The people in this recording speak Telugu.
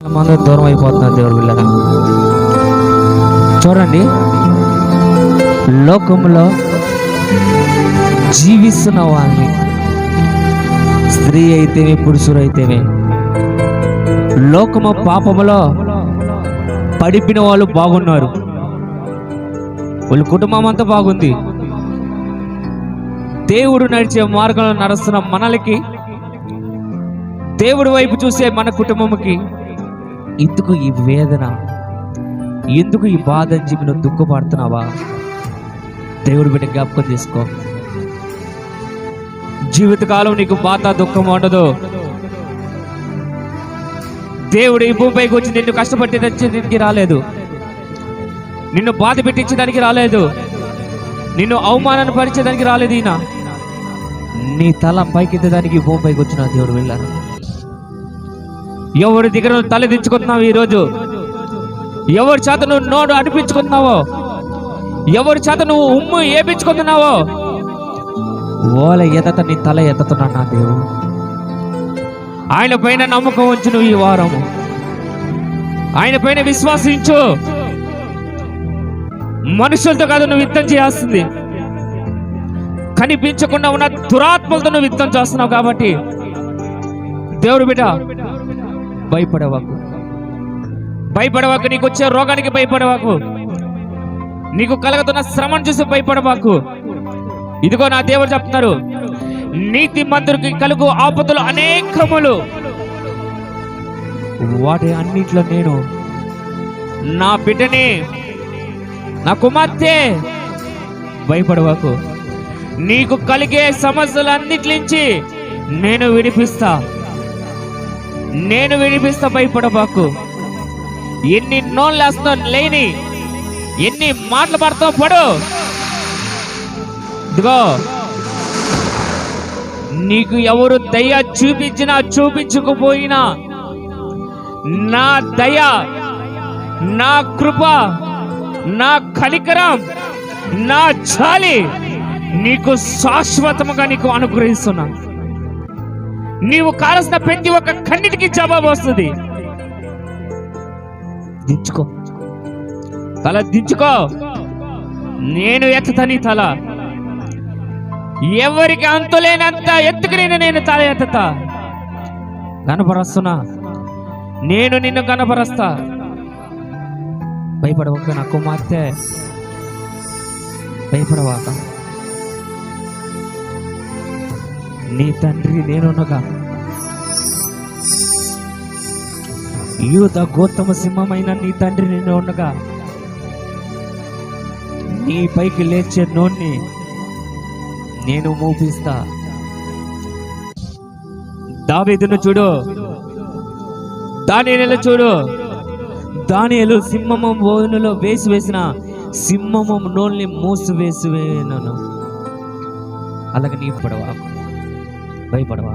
మంది దూరం అయిపోతున్నారు దేవుడు పిల్లరా. చూడండి, లోకంలో జీవిస్తున్న వాళ్ళని, స్త్రీ అయితేనే పురుషుడు అయితేనే, లోకము పాపములో పడిపిన వాళ్ళు బాగున్నారు, వాళ్ళ కుటుంబం అంతా బాగుంది. దేవుడు నడిచే మార్గంలో నడుస్తున్న మనలకి, దేవుడి వైపు చూసే మన కుటుంబంకి ఎందుకు ఈ వేదన, ఎందుకు ఈ బాధ అని చెప్పి నువ్వు దుఃఖపడుతున్నావా? దేవుడి బిడ్డ జ్ఞాపకం చేసుకో. జీవితకాలం నీకు బాధ దుఃఖం ఉండదు. దేవుడు ఈ భూమిపైకి వచ్చి నిన్ను కష్టపట్టి రాలేదు, నిన్ను బాధ పెట్టించడానికి రాలేదు, నిన్ను అవమానాన్ని పరిచేదానికి రాలేదు. ఈయన నీ తల పైకెత్తడానికి ఈ భూమిపైకి వచ్చిన దేవుడు వెళ్ళారు. ఎవరి దగ్గర తల దించుకుంటున్నావు ఈరోజు? ఎవరి చేత నువ్వు నోడు అనిపించుకుంటున్నావో, ఎవరి చేత నువ్వు ఉమ్ము ఏపించుకుంటున్నావో, వాళ్ళ ఎదట నీ తల ఎత్తుతున్నాడు నా దేవుడు. ఆయన పైన నమ్మకం ఉంచు. నువ్వు ఈ వారము ఆయన పైన విశ్వాసించు. మనుషులతో కాదు నువ్వు యుద్ధం చేయాల్సింది, కనిపించకుండా ఉన్న దురాత్మలతో నువ్వు యుద్ధం చేస్తున్నావు. కాబట్టి దేవుడు బిడ్డ భయపడవాకు, భయపడవాకు. నీకు వచ్చే రోగానికి భయపడవాకు, నీకు కలుగుతున్న శ్రమను చూసి భయపడవాకు. ఇదిగో నా దేవుడు చెప్తున్నారు, నీతి మంతుడికి కలుగు ఆపదలు అనేకములు, వాటి అన్నిట్లో నేను నా బిడ్డని, నా కుమార్తె భయపడవాకు. నీకు కలిగే సమస్యలన్నిటి నుంచి నేను విడిపిస్తా, నేను విడిపిస్తా. భయపడబాకు. ఎన్ని నోళ్ళు వేస్తావు లేని, ఎన్ని మాటలు పడతావు పడు. ఇదిగో నీకు ఎవరు దయ చూపించినా చూపించకపోయినా, నా దయ, నా కృప, నా కనికరం, నా జాలి నీకు శాశ్వతముగా నీకు అనుగ్రహిస్తున్నా. నీవు కాల్సిన ప్రతి ఒక్క కన్నిటికి జవాబు వస్తుంది. దించుకో, తల దించుకో. నేను ఎత్తుతా నీ తల. ఎవరికి అంతులేనంత ఎత్తుకు నేను తల ఎత్తుతా. కనపరుస్తున్నా, నేను నిన్ను కనపరుస్తా. భయపడవాక నా కుమార్తె, భయపడవాక. నీ తండ్రి నేనున్నగా, యూద గోత్రమ సింహమైన నీ తండ్రి నేను ఉండగా, నీ పైకి లేచే నోన్ని నేను మూపిస్తా. దావీదును చూడు, దానియేలును చూడు. దానియేలు సింహము బోనులో వేసిన సింహము నోల్ని మూసివేసివేనను. అలాగే నీ పడవా, భయపడవా.